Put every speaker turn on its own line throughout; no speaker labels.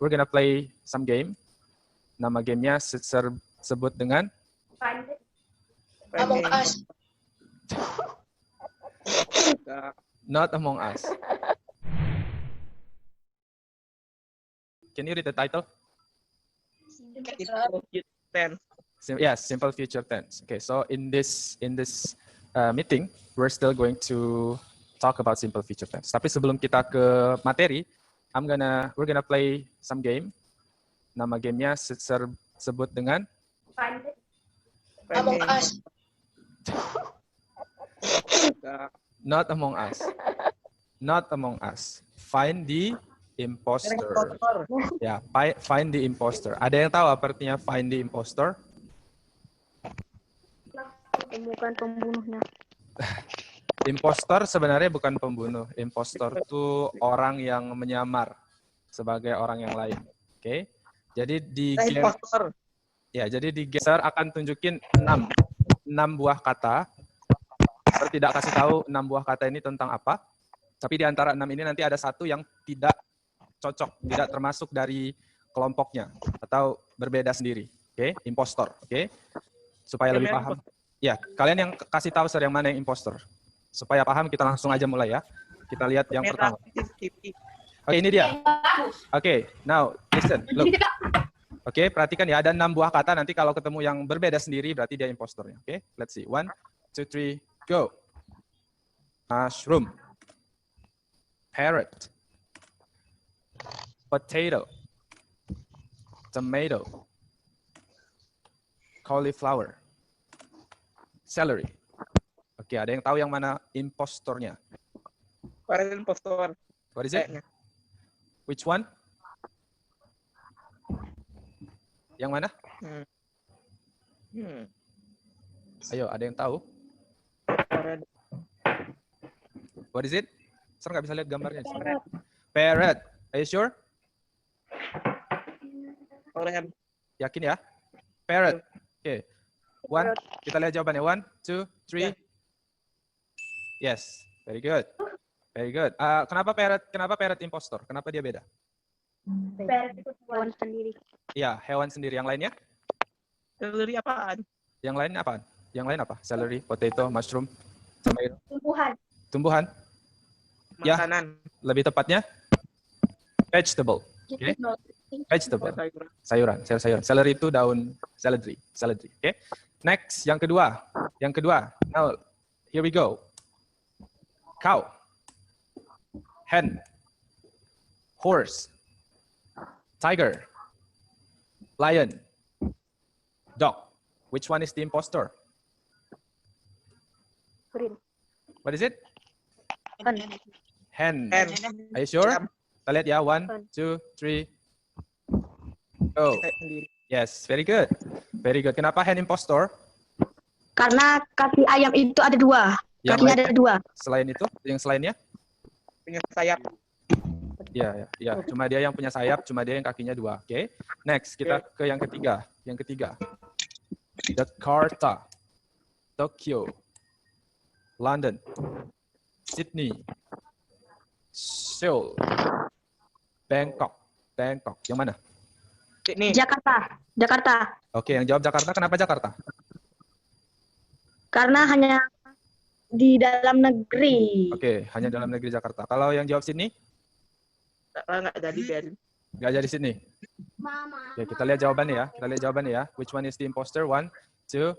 we're gonna play some game. Nama gamenya sebut dengan
Among Us.
Not Among Us. Can you read the title? Yes, simple future tense. Okay, so in this meeting, we're still going to talk about simple future tense. Tapi sebelum kita ke materi, we're gonna play some game. Nama gamenya sebut dengan
Among Us.
Not Among Us. Not Among Us. Find the imposter. Ya, find the imposter. Ada yang tahu apa artinya find the imposter?
Bukan pembunuhnya.
Impostor sebenarnya bukan pembunuh. Impostor itu orang yang menyamar sebagai orang yang lain. Oke. Jadi di game, jadi di game akan tunjukin 6 buah kata. Saya tidak kasih tahu 6 buah kata ini tentang apa. Tapi di antara 6 ini nanti ada satu yang tidak cocok, tidak termasuk dari kelompoknya atau berbeda sendiri. Oke, impostor. Oke. Supaya lebih paham. Ya, kalian yang kasih tahu yang mana yang impostor. Supaya paham, kita langsung aja mulai ya. Kita lihat yang pertama. Oke, ini dia. Oke, now listen, look. Oke, perhatikan ya, ada 6 buah kata. Nanti kalau ketemu yang berbeda sendiri, berarti dia impostornya. Oke, let's see. 1, 2, 3, go. Mushroom. Parrot. Potato. Tomato. Cauliflower. Celery. Oke, ada yang tahu yang mana impostornya?
Impostor.
What is it? Which one? Yang mana? Ayo, ada yang tahu? What is it? Saya nggak bisa lihat gambarnya. Parrot. Are you sure? Yakin ya? Parrot. Oke. Kita lihat jawabannya. 1, 2, 3. Yes. Very good. Very good. Kenapa parrot impostor? Kenapa dia beda?
Hewan sendiri.
Iya, hewan sendiri. Yang lainnya?
Celery apaan?
Yang lainnya apaan? Yang lain apa? Celery, potato, mushroom, tomato. Tumbuhan.
Makanan.
Ya, lebih tepatnya vegetable. Oke. Vegetable. Sayuran. Celery itu daun celery. Oke. Next, yang kedua. Now, here we go. Cow. Hen. Horse. Tiger. Lion. Dog. Which one is the impostor?
Green.
What is it? Hen.
Hen.
Are you sure? Kita lihat ya. 1, 2, 3. Go. Yes, very good. Very good. Kenapa hen impostor?
Karena kaki ayam itu ada 2. Kakinya ada 2.
Selain itu, yang selainnya?
Punya sayap.
Iya. Cuma dia yang punya sayap, cuma dia yang kakinya 2. Oke. Next, kita ke yang ketiga. Jakarta, Tokyo, London, Sydney, Seoul, Bangkok. Yang mana?
Sydney.
Jakarta.
Oke, yang jawab Jakarta. Kenapa Jakarta?
Karena hanya di dalam negeri.
Oke, hanya dalam negeri Jakarta. Kalau yang jawab Sydney?
Nggak jadi Ben.
Nggak jadi Sydney. Oke, kita lihat jawabannya ya. Which one is the imposter? 1, 2,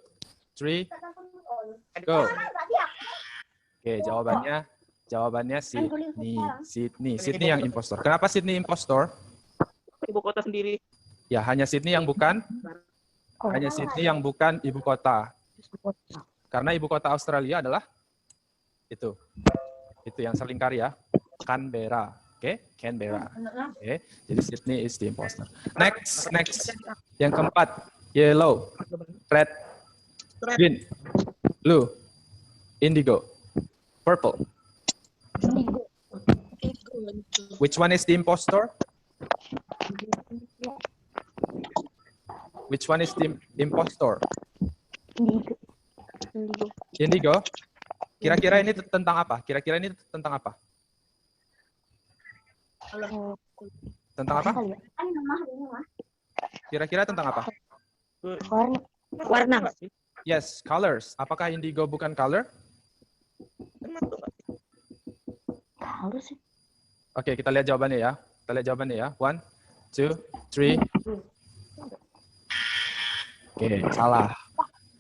3, go. Oke, jawabannya Sydney yang impostor. Kenapa Sydney impostor?
Ibu kota sendiri.
Ya, hanya Sydney yang bukan ibu kota. Karena ibu kota Australia adalah itu yang selingkar ya, Canberra. Oke, Canberra. Oke, jadi Sydney is the imposter. Next. Yang keempat, yellow, red, green, blue, indigo, purple. Which one is the imposter? Which one is the impostor? Indigo. Kira-kira ini tentang apa? Tentang apa? Kira-kira tentang apa?
Warna.
Yes, colors. Apakah indigo bukan color? Oke, kita lihat jawabannya ya. Kita lihat jawabannya ya. 1, 2, 3. Oke, salah.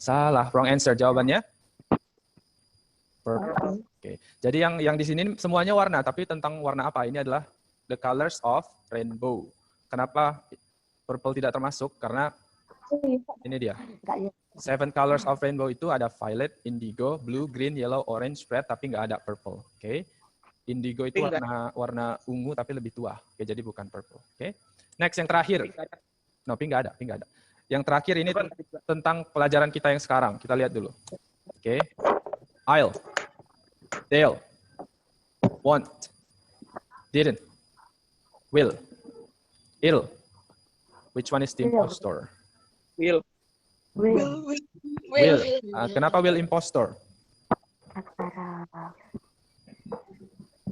Salah. Wrong answer jawabannya. Purple. Oke. Jadi yang di sini semuanya warna, tapi tentang warna apa? Ini adalah the colors of rainbow. Kenapa purple tidak termasuk? Karena ini dia. 7 colors of rainbow itu ada violet, indigo, blue, green, yellow, orange, red, tapi nggak ada purple. Oke. Indigo itu warna ungu tapi lebih tua. Oke, jadi bukan purple. Oke. Next yang terakhir. No, pink nggak ada, pink nggak ada. Yang terakhir ini tentang pelajaran kita yang sekarang. Kita lihat dulu. Oke. I'll, they'll, won't, didn't, will, it'll. Which one is the impostor?
Will.
Will. Kenapa will impostor?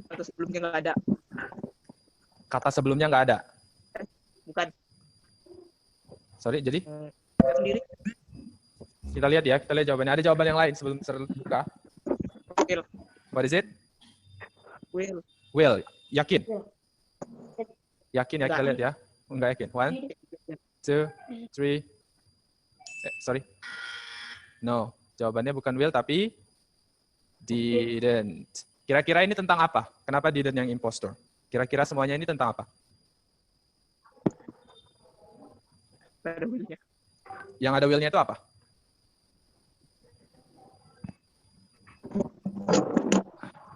Atau sebelumnya nggak ada.
Kata sebelumnya nggak ada.
Bukan.
Sorry, jadi?
Sendiri.
Kita lihat ya, kita lihat jawabannya. Ada jawaban yang lain sebelum terbuka.
Will.
What is it?
Will.
Will. Yakin? Yakin ya, kita lihat ya. Enggak yakin. 1, 2, 3. Sorry. No, jawabannya bukan will tapi didn't. Kira-kira ini tentang apa? Kenapa didn't yang impostor? Kira-kira semuanya ini tentang apa?
Ada will-nya.
Yang ada will-nya itu apa?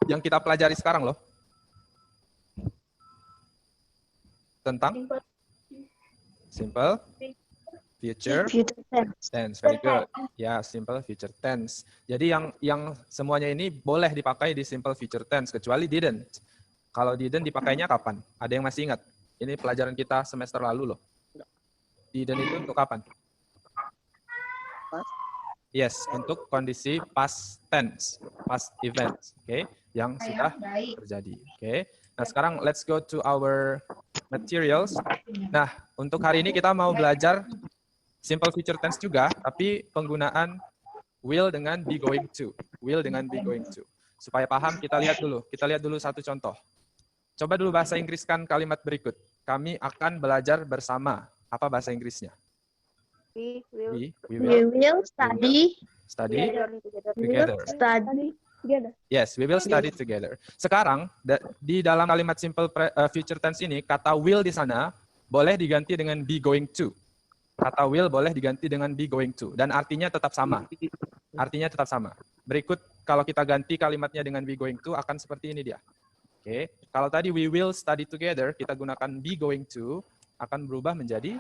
Yang kita pelajari sekarang loh. Tentang simple future tense. Very good. Ya, simple future tense. Jadi yang semuanya ini boleh dipakai di simple future tense kecuali didn't. Kalau didn't dipakainya kapan? Ada yang masih ingat? Ini pelajaran kita semester lalu loh. Didn't itu untuk kapan? Yes, untuk kondisi past tense, past events, oke, yang sudah terjadi, oke. Nah, sekarang let's go to our materials. Nah, untuk hari ini kita mau belajar simple future tense juga, tapi penggunaan will dengan be going to, will dengan be going to. Supaya paham, kita lihat dulu satu contoh. Coba dulu bahasa Inggriskan kalimat berikut. Kami akan belajar bersama. Apa bahasa Inggrisnya?
We
will
study
together. Yes, we will study together. Sekarang di dalam kalimat simple future tense ini kata will di sana boleh diganti dengan be going to. Kata will boleh diganti dengan be going to dan artinya tetap sama. Artinya tetap sama. Berikut kalau kita ganti kalimatnya dengan be going to akan seperti ini dia. Oke. Kalau tadi we will study together kita gunakan be going to akan berubah menjadi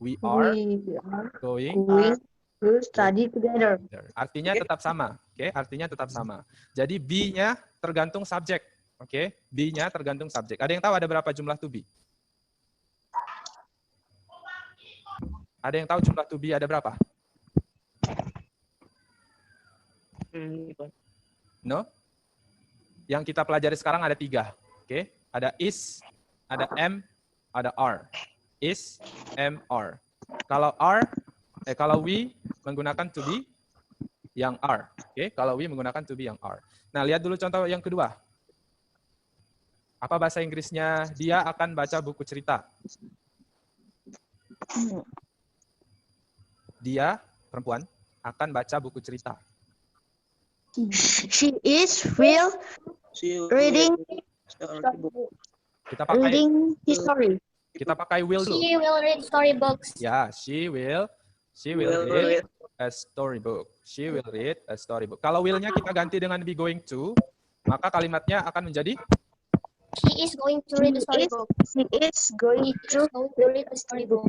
we are going
to study together.
Artinya tetap sama, oke? Artinya tetap sama. Jadi be-nya tergantung subjek, oke? Be-nya tergantung subjek. Ada yang tahu ada berapa jumlah to be? Ada yang tahu jumlah to be ada berapa? No? Yang kita pelajari sekarang ada 3, oke? Ada is, ada am, ada are. Is, am, are. Kalau we menggunakan to be yang are. Oke, kalau we menggunakan to be yang are. Nah, lihat dulu contoh yang kedua. Apa bahasa Inggrisnya? Dia akan baca buku cerita. Dia, perempuan, akan baca buku cerita.
She will reading
Kita pakai
reading history.
Kita pakai will dulu.
She will read storybooks.
Ya, she will read a storybook. She will read a storybook. Kalau will-nya kita ganti dengan be going to, maka kalimatnya akan menjadi
She is going to read a storybook.
She is going to
read a storybook.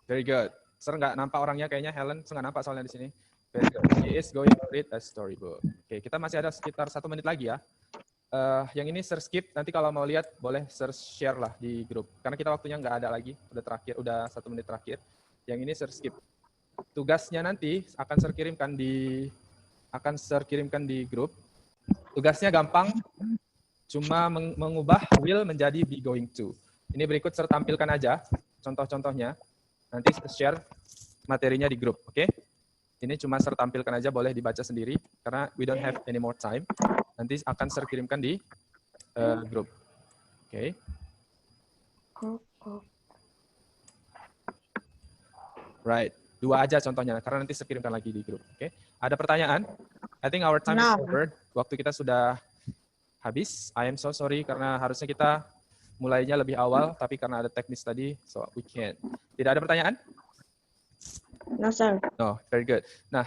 Very good. Ser nggak nampak orangnya kayaknya Helen, nggak nampak soalnya di sini. Very good. She is going to read a storybook. Oke, kita masih ada sekitar 1 menit lagi ya. Yang ini skip, nanti kalau mau lihat boleh share lah di grup. Karena kita waktunya nggak ada lagi, udah 1 menit terakhir. Yang ini skip. Tugasnya nanti akan kirimkan di grup. Tugasnya gampang, cuma mengubah will menjadi be going to. Ini berikut saya tampilkan aja contoh-contohnya. Nanti share materinya di grup, oke? Ini cuma saya tampilkan aja, boleh dibaca sendiri karena we don't have any more time. Nanti akan saya kirimkan di grup, oke? Right, 2 aja contohnya karena nanti saya kirimkan lagi di grup, oke? Ada pertanyaan? I think our time is over. Waktu kita sudah habis. I am so sorry karena harusnya kita mulainya lebih awal, tapi karena ada teknis tadi, so we can't. Tidak ada pertanyaan?
No, sir.
No, very good. Nah,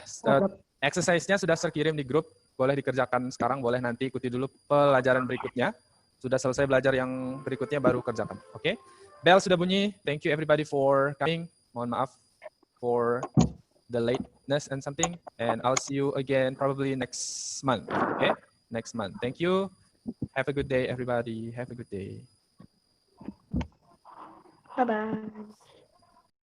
exercise-nya sudah saya kirim di grup. Boleh dikerjakan sekarang, boleh nanti ikuti dulu pelajaran berikutnya. Sudah selesai belajar yang berikutnya, baru kerjakan. Oke? Bell sudah bunyi. Thank you everybody for coming. Mohon maaf for the lateness and something. And I'll see you again probably next month. Okay? Next month. Thank you. Have a good day, everybody. Have a good day.
Bye-bye.